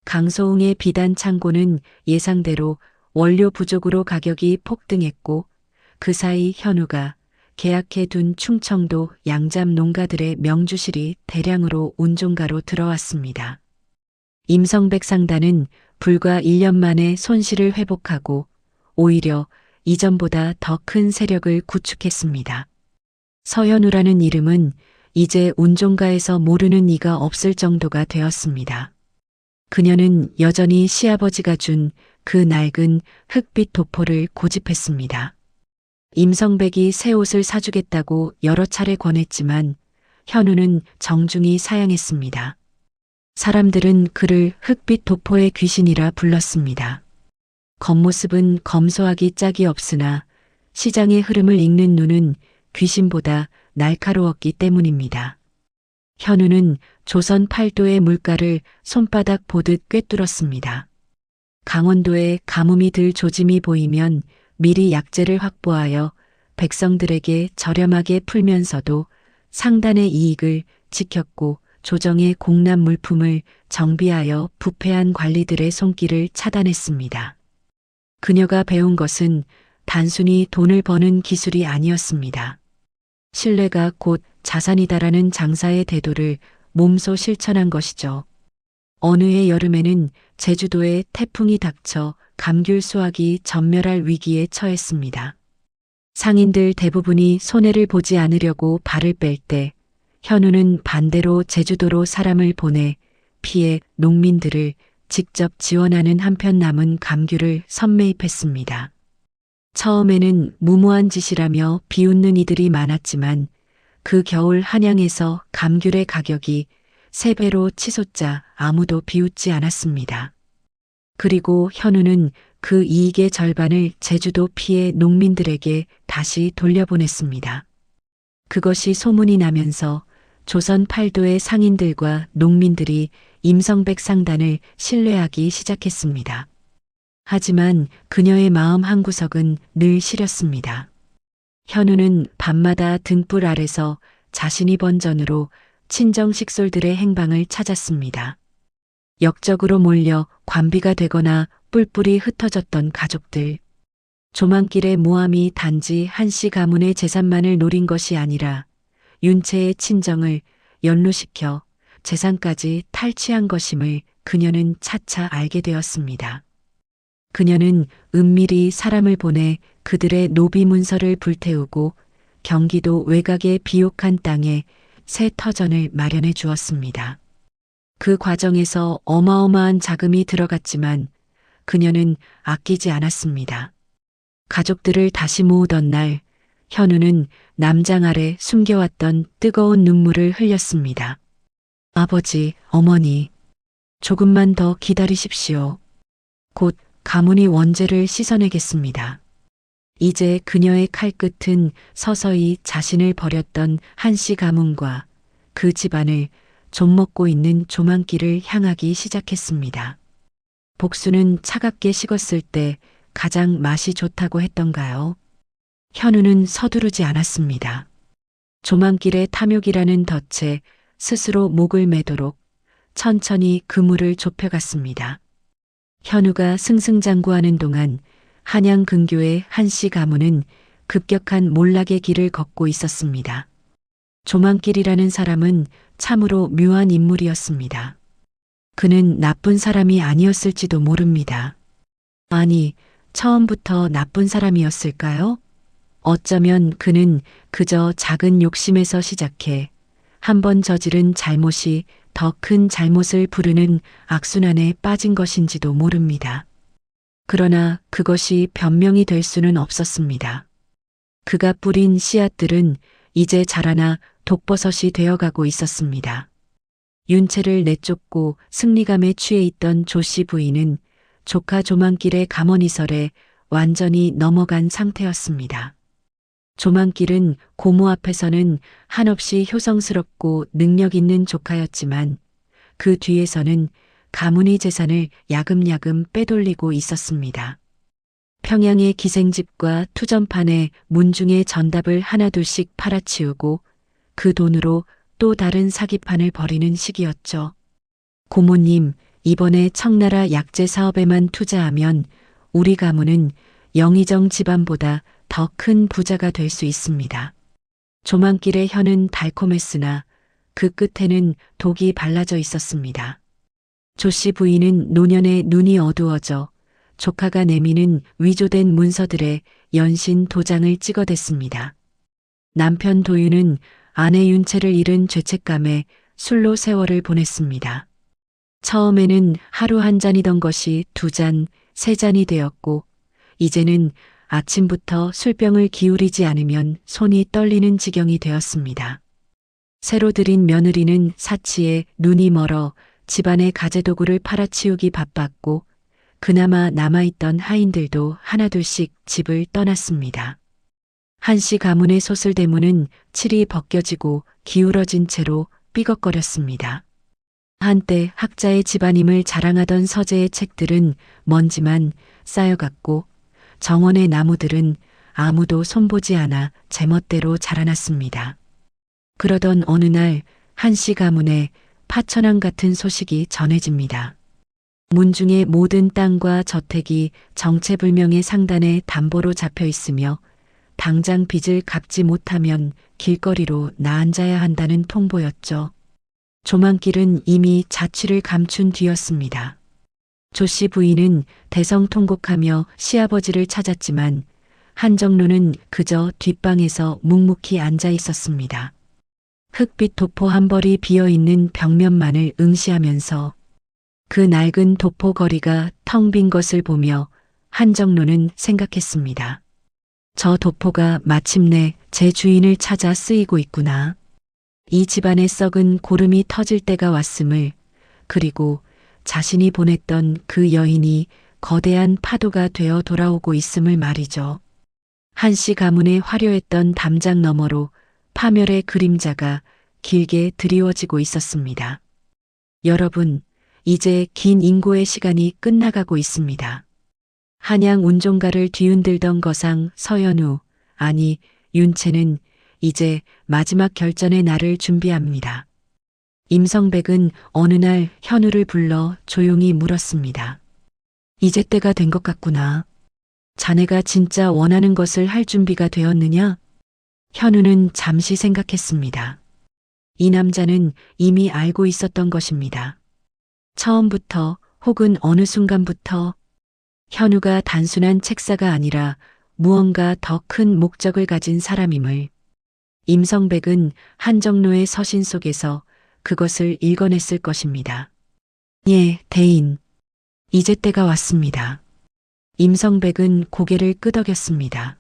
강소웅의 비단 창고는 예상대로 원료 부족으로 가격이 폭등했고 그 사이 현우가 계약해둔 충청도 양잠 농가들의 명주실이 대량으로 운종가로 들어왔습니다. 임성백 상단은 불과 1년 만에 손실을 회복하고 오히려 이전보다 더 큰 세력을 구축했습니다. 서현우라는 이름은 이제 운종가에서 모르는 이가 없을 정도가 되었습니다. 그녀는 여전히 시아버지가 준 그 낡은 흑빛 도포를 고집했습니다. 임성백이 새 옷을 사주겠다고 여러 차례 권했지만 현우는 정중히 사양했습니다. 사람들은 그를 흑빛 도포의 귀신이라 불렀습니다. 겉모습은 검소하기 짝이 없으나 시장의 흐름을 읽는 눈은 귀신보다 날카로웠기 때문입니다. 현우는 조선 팔도의 물가를 손바닥 보듯 꿰뚫었습니다. 강원도에 가뭄이 들 조짐이 보이면 미리 약재를 확보하여 백성들에게 저렴하게 풀면서도 상단의 이익을 지켰고 조정의 공납 물품을 정비하여 부패한 관리들의 손길을 차단했습니다. 그녀가 배운 것은 단순히 돈을 버는 기술이 아니었습니다. 신뢰가 곧 자산이다라는 장사의 대도를 몸소 실천한 것이죠. 어느 해 여름에는 제주도에 태풍이 닥쳐 감귤 수확이 전멸할 위기에 처했습니다. 상인들 대부분이 손해를 보지 않으려고 발을 뺄 때 현우는 반대로 제주도로 사람을 보내 피해 농민들을 직접 지원하는 한편 남은 감귤을 선매입했습니다. 처음에는 무모한 짓이라며 비웃는 이들이 많았지만 그 겨울 한양에서 감귤의 가격이 3배로 치솟자 아무도 비웃지 않았습니다. 그리고 현우는 그 이익의 절반을 제주도 피해 농민들에게 다시 돌려보냈습니다. 그것이 소문이 나면서 조선 팔도의 상인들과 농민들이 임성백 상단을 신뢰하기 시작했습니다. 하지만 그녀의 마음 한구석은 늘 시렸습니다. 현우는 밤마다 등불 아래서 자신이 번 전으로 친정 식솔들의 행방을 찾았습니다. 역적으로 몰려 관비가 되거나 뿔뿔이 흩어졌던 가족들. 조만길의 모함이 단지 한씨 가문의 재산만을 노린 것이 아니라 윤채의 친정을 연루시켜 재산까지 탈취한 것임을 그녀는 차차 알게 되었습니다. 그녀는 은밀히 사람을 보내 그들의 노비 문서를 불태우고 경기도 외곽의 비옥한 땅에 새 터전을 마련해 주었습니다. 그 과정에서 어마어마한 자금이 들어갔지만 그녀는 아끼지 않았습니다. 가족들을 다시 모으던 날 현우는 남장 아래 숨겨왔던 뜨거운 눈물을 흘렸습니다. 아버지, 어머니, 조금만 더 기다리십시오. 곧 가문이 원죄를 씻어내겠습니다. 이제 그녀의 칼끝은 서서히 자신을 버렸던 한씨 가문과 그 집안을 좀먹고 있는 조만길을 향하기 시작했습니다. 복수는 차갑게 식었을 때 가장 맛이 좋다고 했던가요? 현우는 서두르지 않았습니다. 조만길의 탐욕이라는 덫에 스스로 목을 매도록 천천히 그물을 좁혀갔습니다. 현우가 승승장구하는 동안 한양 근교의 한씨 가문은 급격한 몰락의 길을 걷고 있었습니다. 조만길이라는 사람은 참으로 묘한 인물이었습니다. 그는 나쁜 사람이 아니었을지도 모릅니다. 아니, 처음부터 나쁜 사람이었을까요? 어쩌면 그는 그저 작은 욕심에서 시작해 한 번 저지른 잘못이 더 큰 잘못을 부르는 악순환에 빠진 것인지도 모릅니다. 그러나 그것이 변명이 될 수는 없었습니다. 그가 뿌린 씨앗들은 이제 자라나 독버섯이 되어가고 있었습니다. 윤채를 내쫓고 승리감에 취해 있던 조씨 부인은 조카 조만길의 감언이설에 완전히 넘어간 상태였습니다. 조만길은 고모 앞에서는 한없이 효성스럽고 능력 있는 조카였지만 그 뒤에서는 가문의 재산을 야금야금 빼돌리고 있었습니다. 평양의 기생집과 투전판에 문중의 전답을 하나둘씩 팔아치우고 그 돈으로 또 다른 사기판을 벌이는 시기였죠. 고모님, 이번에 청나라 약재 사업에만 투자하면 우리 가문은 영의정 집안보다 더 큰 부자가 될 수 있습니다. 조만길의 혀는 달콤했으나 그 끝에는 독이 발라져 있었습니다. 조씨 부인은 노년에 눈이 어두워져 조카가 내미는 위조된 문서들에 연신 도장을 찍어댔습니다. 남편 도윤은 아내 윤채를 잃은 죄책감에 술로 세월을 보냈습니다. 처음에는 하루 한 잔이던 것이 두 잔, 세 잔이 되었고, 이제는 아침부터 술병을 기울이지 않으면 손이 떨리는 지경이 되었습니다. 새로 들인 며느리는 사치에 눈이 멀어 집안의 가재도구를 팔아치우기 바빴고, 그나마 남아있던 하인들도 하나둘씩 집을 떠났습니다. 한씨 가문의 소슬대문은 칠이 벗겨지고 기울어진 채로 삐걱거렸습니다. 한때 학자의 집안임을 자랑하던 서재의 책들은 먼지만 쌓여갔고, 정원의 나무들은 아무도 손보지 않아 제멋대로 자라났습니다. 그러던 어느 날 한씨 가문에 파천왕 같은 소식이 전해집니다. 문중의 모든 땅과 저택이 정체불명의 상단에 담보로 잡혀 있으며 당장 빚을 갚지 못하면 길거리로 나앉아야 한다는 통보였죠. 조만길은 이미 자취를 감춘 뒤였습니다. 조씨 부인은 대성통곡하며 시아버지를 찾았지만 한정로는 그저 뒷방에서 묵묵히 앉아 있었습니다. 흑빛 도포 한 벌이 비어있는 벽면만을 응시하면서 그 낡은 도포 거리가 텅 빈 것을 보며 한정로는 생각했습니다. 저 도포가 마침내 제 주인을 찾아 쓰이고 있구나. 이 집안의 썩은 고름이 터질 때가 왔음을, 그리고 자신이 보냈던 그 여인이 거대한 파도가 되어 돌아오고 있음을 말이죠. 한씨 가문의 화려했던 담장 너머로 파멸의 그림자가 길게 드리워지고 있었습니다. 여러분, 이제 긴 인고의 시간이 끝나가고 있습니다. 한양 운종가를 뒤흔들던 거상 서연우, 아니 윤채는 이제 마지막 결전의 날을 준비합니다. 임성백은 어느 날 현우를 불러 조용히 물었습니다. 이제 때가 된 것 같구나. 자네가 진짜 원하는 것을 할 준비가 되었느냐? 현우는 잠시 생각했습니다. 이 남자는 이미 알고 있었던 것입니다. 처음부터 혹은 어느 순간부터 현우가 단순한 책사가 아니라 무언가 더 큰 목적을 가진 사람임을 임성백은 한정로의 서신 속에서 그것을 읽어냈을 것입니다. 예, 대인. 이제 때가 왔습니다. 임성백은 고개를 끄덕였습니다.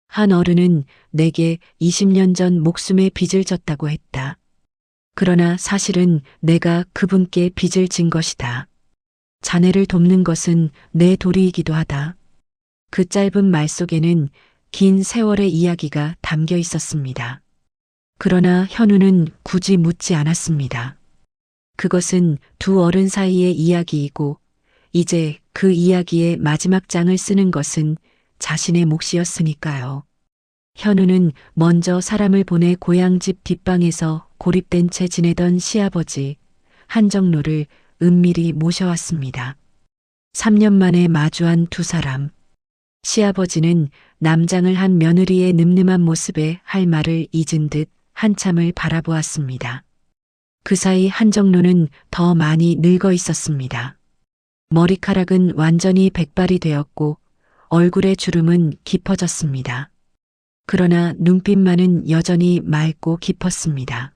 한 어른은 내게 20년 전 목숨의 빚을 졌다고 했다. 그러나 사실은 내가 그분께 빚을 진 것이다. 자네를 돕는 것은 내 도리이기도 하다. 그 짧은 말 속에는 긴 세월의 이야기가 담겨 있었습니다. 그러나 현우는 굳이 묻지 않았습니다. 그것은 두 어른 사이의 이야기이고 이제 그 이야기의 마지막 장을 쓰는 것은 자신의 몫이었으니까요. 현우는 먼저 사람을 보내 고향집 뒷방에서 고립된 채 지내던 시아버지 한정로를 은밀히 모셔왔습니다. 3년 만에 마주한 두 사람. 시아버지는 남장을 한 며느리의 늠름한 모습에 할 말을 잊은 듯 한참을 바라보았습니다. 그 사이 한정로는 더 많이 늙어 있었습니다. 머리카락은 완전히 백발이 되었고 얼굴의 주름은 깊어졌습니다. 그러나 눈빛만은 여전히 맑고 깊었습니다.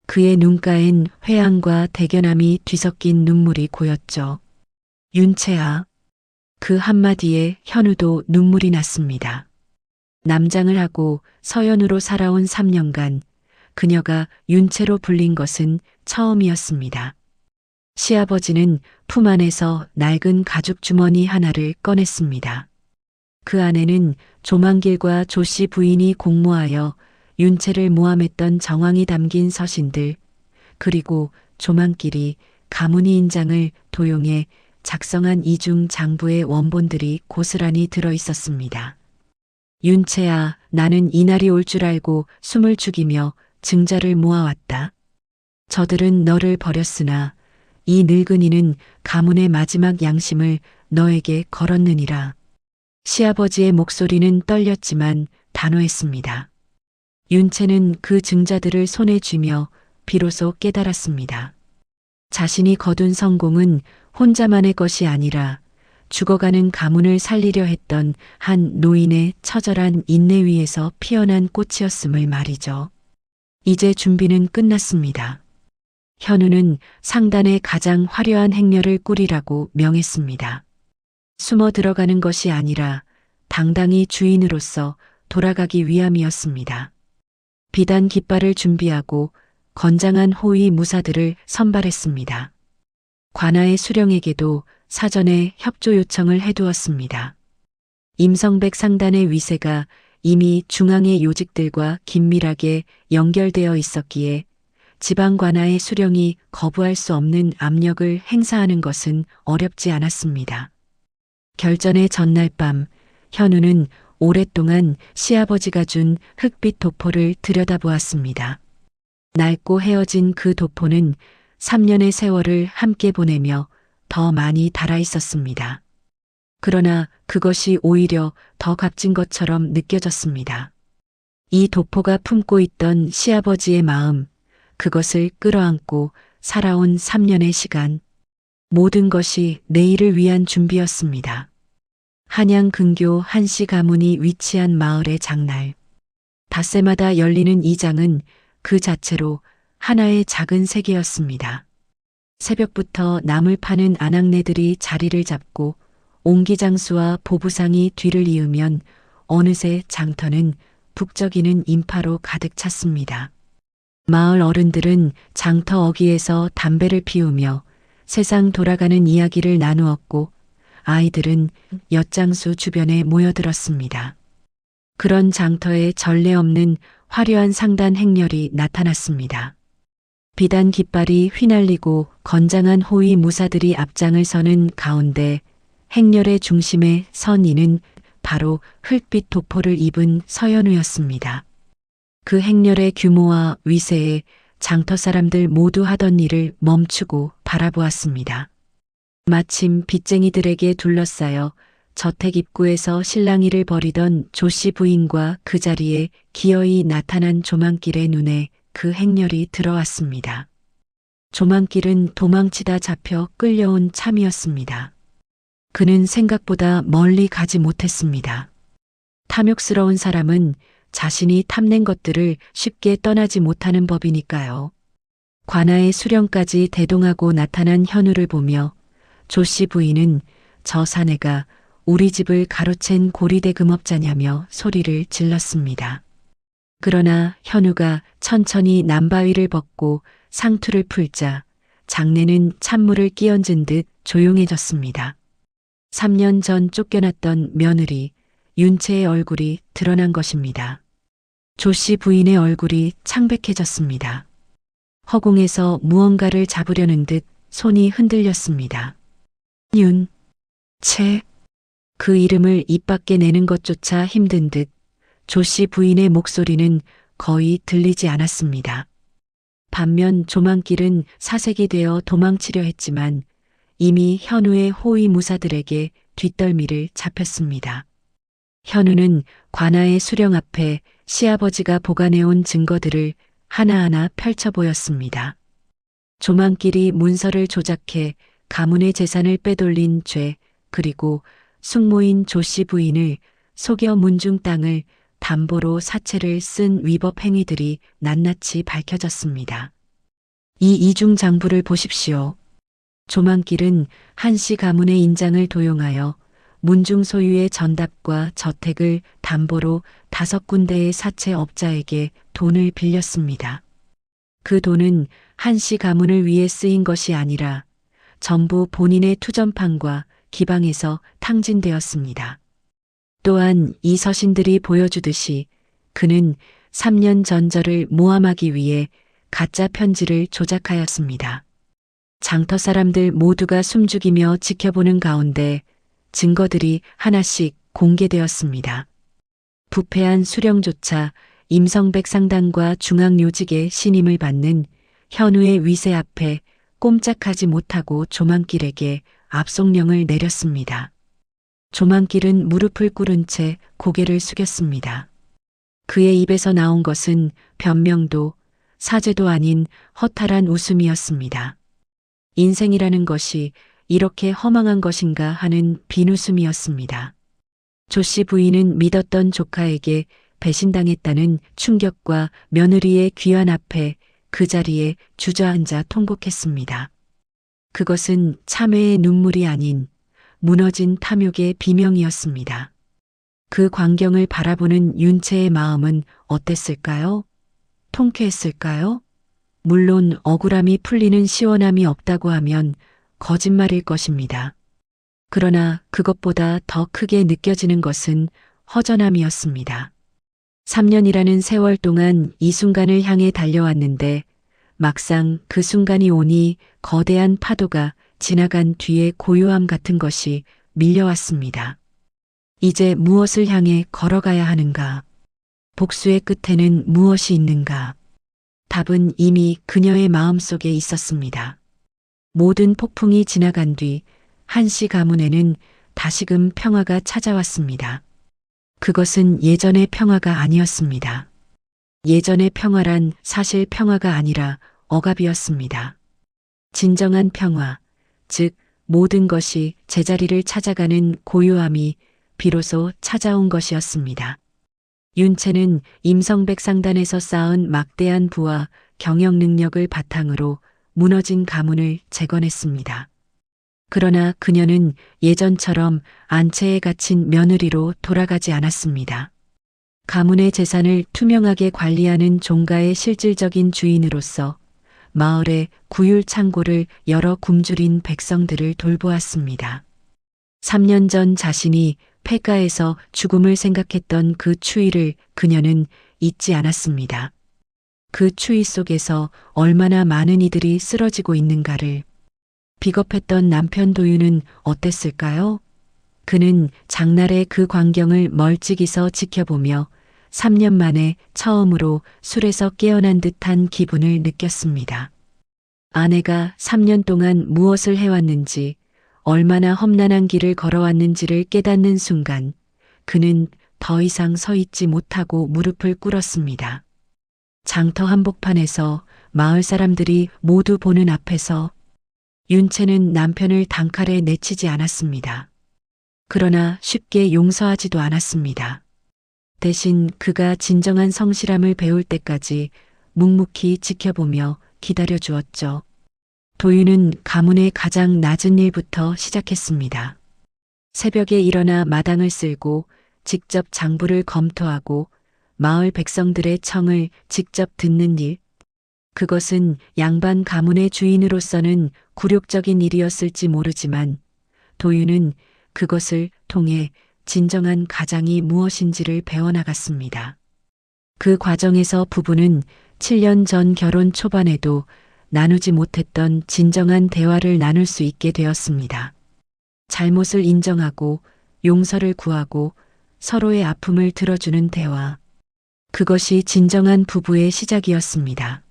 그의 눈가엔 회한과 대견함이 뒤섞인 눈물이 고였죠. 윤채아. 그 한마디에 현우도 눈물이 났습니다. 남장을 하고 서연으로 살아온 3년간 그녀가 윤채로 불린 것은 처음이었습니다. 시아버지는 품 안에서 낡은 가죽 주머니 하나를 꺼냈습니다. 그 안에는 조만길과 조씨 부인이 공모하여 윤채를 모함했던 정황이 담긴 서신들, 그리고 조만길이 가문이 인장을 도용해 작성한 이중 장부의 원본들이 고스란히 들어 있었습니다. 윤채아, 나는 이날이 올 줄 알고 숨을 죽이며 증자를 모아왔다. 저들은 너를 버렸으나 이 늙은이는 가문의 마지막 양심을 너에게 걸었느니라. 시아버지의 목소리는 떨렸지만 단호했습니다. 윤채는 그 증자들을 손에 쥐며 비로소 깨달았습니다. 자신이 거둔 성공은 혼자만의 것이 아니라 죽어가는 가문을 살리려 했던 한 노인의 처절한 인내 위에서 피어난 꽃이었음을 말이죠. 이제 준비는 끝났습니다. 현우는 상단의 가장 화려한 행렬을 꾸리라고 명했습니다. 숨어 들어가는 것이 아니라 당당히 주인으로서 돌아가기 위함이었습니다. 비단 깃발을 준비하고 건장한 호위 무사들을 선발했습니다. 관아의 수령에게도 사전에 협조 요청을 해두었습니다. 임성백 상단의 위세가 이미 중앙의 요직들과 긴밀하게 연결되어 있었기에 지방 관아의 수령이 거부할 수 없는 압력을 행사하는 것은 어렵지 않았습니다. 결전의 전날 밤 현우는 오랫동안 시아버지가 준 흑빛 도포를 들여다보았습니다. 낡고 헤어진 그 도포는 3년의 세월을 함께 보내며 더 많이 달아 있었습니다. 그러나 그것이 오히려 더 값진 것처럼 느껴졌습니다. 이 도포가 품고 있던 시아버지의 마음, 그것을 끌어안고 살아온 3년의 시간, 모든 것이 내일을 위한 준비였습니다. 한양 근교 한씨 가문이 위치한 마을의 장날. 닷새마다 열리는 이 장은 그 자체로 하나의 작은 세계였습니다. 새벽부터 나물 파는 아낙네들이 자리를 잡고 옹기장수와 보부상이 뒤를 이으면 어느새 장터는 북적이는 인파로 가득 찼습니다. 마을 어른들은 장터 어귀에서 담배를 피우며 세상 돌아가는 이야기를 나누었고 아이들은 엿장수 주변에 모여들었습니다. 그런 장터에 전례 없는 화려한 상단 행렬이 나타났습니다. 비단 깃발이 휘날리고 건장한 호위 무사들이 앞장을 서는 가운데 행렬의 중심에 선 이는 바로 흑빛 도포를 입은 서현우였습니다. 그 행렬의 규모와 위세에 장터 사람들 모두 하던 일을 멈추고 바라보았습니다. 마침 빚쟁이들에게 둘러싸여 저택 입구에서 실랑이를 벌이던 조씨 부인과 그 자리에 기어이 나타난 조망길의 눈에 그 행렬이 들어왔습니다. 조망길은 도망치다 잡혀 끌려온 참이었습니다. 그는 생각보다 멀리 가지 못했습니다. 탐욕스러운 사람은 자신이 탐낸 것들을 쉽게 떠나지 못하는 법이니까요. 관아의 수령까지 대동하고 나타난 현우를 보며 조씨 부인은 저 사내가 우리 집을 가로챈 고리대 금업자냐며 소리를 질렀습니다. 그러나 현우가 천천히 남바위를 벗고 상투를 풀자 장내는 찬물을 끼얹은 듯 조용해졌습니다. 3년 전 쫓겨났던 며느리 윤채의 얼굴이 드러난 것입니다. 조씨 부인의 얼굴이 창백해졌습니다. 허공에서 무언가를 잡으려는 듯 손이 흔들렸습니다. 채. 그 이름을 입 밖에 내는 것조차 힘든 듯 조씨 부인의 목소리는 거의 들리지 않았습니다. 반면 조망길은 사색이 되어 도망치려 했지만 이미 현우의 호위 무사들에게 뒷덜미를 잡혔습니다. 현우는 관아의 수령 앞에 시아버지가 보관해온 증거들을 하나하나 펼쳐 보였습니다. 조망길이 문서를 조작해 가문의 재산을 빼돌린 죄, 그리고 숙모인 조씨 부인을 속여 문중 땅을 담보로 사채를 쓴 위법 행위들이 낱낱이 밝혀졌습니다. 이 이중 장부를 보십시오. 조망길은 한씨 가문의 인장을 도용하여 문중 소유의 전답과 저택을 담보로 5군데의 사채업자에게 돈을 빌렸습니다. 그 돈은 한씨 가문을 위해 쓰인 것이 아니라 전부 본인의 투전판과 기방에서 탕진되었습니다. 또한 이 서신들이 보여주듯이 그는 3년 전절을 모함하기 위해 가짜 편지를 조작하였습니다. 장터 사람들 모두가 숨죽이며 지켜보는 가운데 증거들이 하나씩 공개되었습니다. 부패한 수령조차 임성백 상단과 중앙요직의 신임을 받는 현우의 위세 앞에 꼼짝하지 못하고 조망길에게 압송령을 내렸습니다. 조망길은 무릎을 꿇은 채 고개를 숙였습니다. 그의 입에서 나온 것은 변명도 사죄도 아닌 허탈한 웃음이었습니다. 인생이라는 것이 이렇게 허망한 것인가 하는 빈웃음이었습니다. 조씨 부인은 믿었던 조카에게 배신당했다는 충격과 며느리의 귀환 앞에 그 자리에 주저앉아 통곡했습니다. 그것은 참회의 눈물이 아닌 무너진 탐욕의 비명이었습니다. 그 광경을 바라보는 윤채의 마음은 어땠을까요? 통쾌했을까요? 물론 억울함이 풀리는 시원함이 없다고 하면 거짓말일 것입니다. 그러나 그것보다 더 크게 느껴지는 것은 허전함이었습니다. 3년이라는 세월 동안 이 순간을 향해 달려왔는데 막상 그 순간이 오니 거대한 파도가 지나간 뒤에 고요함 같은 것이 밀려왔습니다. 이제 무엇을 향해 걸어가야 하는가? 복수의 끝에는 무엇이 있는가? 답은 이미 그녀의 마음속에 있었습니다. 모든 폭풍이 지나간 뒤 한시 가문에는 다시금 평화가 찾아왔습니다. 그것은 예전의 평화가 아니었습니다. 예전의 평화란 사실 평화가 아니라 억압이었습니다. 진정한 평화, 즉 모든 것이 제자리를 찾아가는 고요함이 비로소 찾아온 것이었습니다. 윤채는 임성백상단에서 쌓은 막대한 부와 경영 능력을 바탕으로 무너진 가문을 재건했습니다. 그러나 그녀는 예전처럼 안채에 갇힌 며느리로 돌아가지 않았습니다. 가문의 재산을 투명하게 관리하는 종가의 실질적인 주인으로서 마을의 구율 창고를 열어 굶주린 백성들을 돌보았습니다. 3년 전 자신이 폐가에서 죽음을 생각했던 그 추위를 그녀는 잊지 않았습니다. 그 추위 속에서 얼마나 많은 이들이 쓰러지고 있는가를. 비겁했던 남편 도윤은 어땠을까요? 그는 장날의 그 광경을 멀찍이서 지켜보며 3년 만에 처음으로 술에서 깨어난 듯한 기분을 느꼈습니다. 아내가 3년 동안 무엇을 해왔는지, 얼마나 험난한 길을 걸어왔는지를 깨닫는 순간 그는 더 이상 서 있지 못하고 무릎을 꿇었습니다. 장터 한복판에서 마을 사람들이 모두 보는 앞에서 윤채는 남편을 단칼에 내치지 않았습니다. 그러나 쉽게 용서하지도 않았습니다. 대신 그가 진정한 성실함을 배울 때까지 묵묵히 지켜보며 기다려 주었죠. 도윤은 가문의 가장 낮은 일부터 시작했습니다. 새벽에 일어나 마당을 쓸고 직접 장부를 검토하고 마을 백성들의 청을 직접 듣는 일. 그것은 양반 가문의 주인으로서는 굴욕적인 일이었을지 모르지만 도윤은 그것을 통해 진정한 가장이 무엇인지를 배워나갔습니다. 그 과정에서 부부는 7년 전 결혼 초반에도 나누지 못했던 진정한 대화를 나눌 수 있게 되었습니다. 잘못을 인정하고 용서를 구하고 서로의 아픔을 들어주는 대화. 그것이 진정한 부부의 시작이었습니다.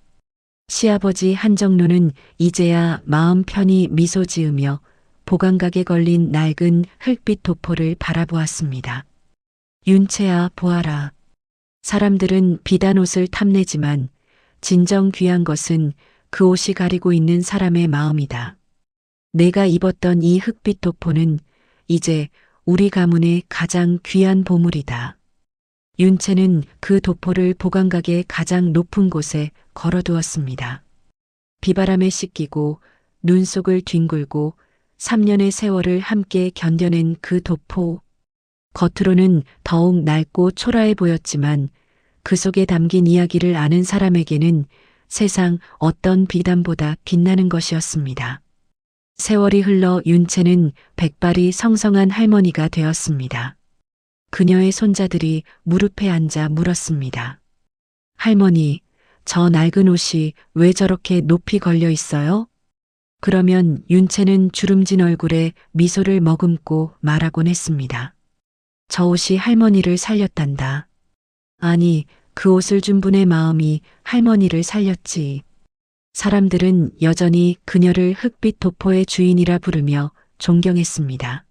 시아버지 한정로는 이제야 마음 편히 미소 지으며 보강각에 걸린 낡은 흙빛 도포를 바라보았습니다. 윤채야 보아라. 사람들은 비단 옷을 탐내지만 진정 귀한 것은 그 옷이 가리고 있는 사람의 마음이다. 내가 입었던 이 흙빛 도포는 이제 우리 가문의 가장 귀한 보물이다. 윤채는 그 도포를 보강각의 가장 높은 곳에 걸어두었습니다. 비바람에 씻기고 눈 속을 뒹굴고 3년의 세월을 함께 견뎌낸 그 도포. 겉으로는 더욱 낡고 초라해 보였지만 그 속에 담긴 이야기를 아는 사람에게는 세상 어떤 비단보다 빛나는 것이었습니다. 세월이 흘러 윤채는 백발이 성성한 할머니가 되었습니다. 그녀의 손자들이 무릎에 앉아 물었습니다. 할머니, 저 낡은 옷이 왜 저렇게 높이 걸려 있어요? 그러면 윤채는 주름진 얼굴에 미소를 머금고 말하곤 했습니다. 저 옷이 할머니를 살렸단다. 아니, 그 옷을 준 분의 마음이 할머니를 살렸지. 사람들은 여전히 그녀를 흙빛 도포의 주인이라 부르며 존경했습니다.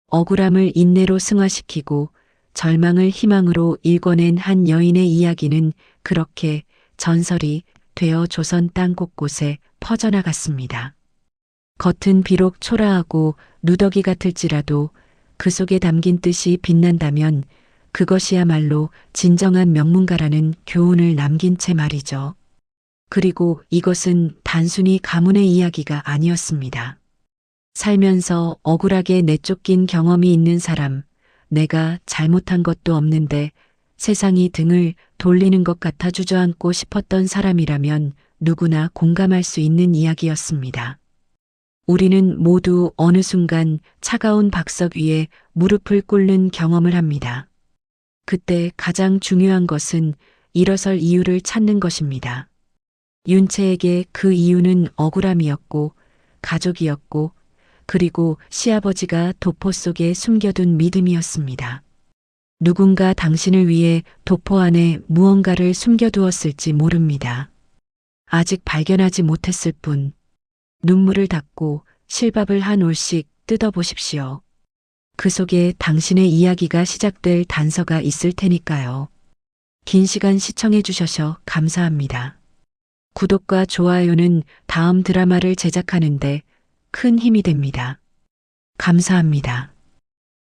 억울함을 인내로 승화시키고 절망을 희망으로 일궈낸 한 여인의 이야기는 그렇게 전설이 되어 조선 땅 곳곳에 퍼져나갔습니다. 겉은 비록 초라하고 누더기 같을지라도 그 속에 담긴 뜻이 빛난다면 그것이야말로 진정한 명문가라는 교훈을 남긴 채 말이죠. 그리고 이것은 단순히 가문의 이야기가 아니었습니다. 살면서 억울하게 내쫓긴 경험이 있는 사람, 내가 잘못한 것도 없는데 세상이 등을 돌리는 것 같아 주저앉고 싶었던 사람이라면 누구나 공감할 수 있는 이야기였습니다. 우리는 모두 어느 순간 차가운 박석 위에 무릎을 꿇는 경험을 합니다. 그때 가장 중요한 것은 일어설 이유를 찾는 것입니다. 윤채에게 그 이유는 억울함이었고, 가족이었고, 그리고 시아버지가 도포 속에 숨겨둔 믿음이었습니다. 누군가 당신을 위해 도포 안에 무언가를 숨겨두었을지 모릅니다. 아직 발견하지 못했을 뿐. 눈물을 닦고 실밥을 한 올씩 뜯어보십시오. 그 속에 당신의 이야기가 시작될 단서가 있을 테니까요. 긴 시간 시청해 주셔서 감사합니다. 구독과 좋아요는 다음 드라마를 제작하는데 큰 힘이 됩니다. 감사합니다.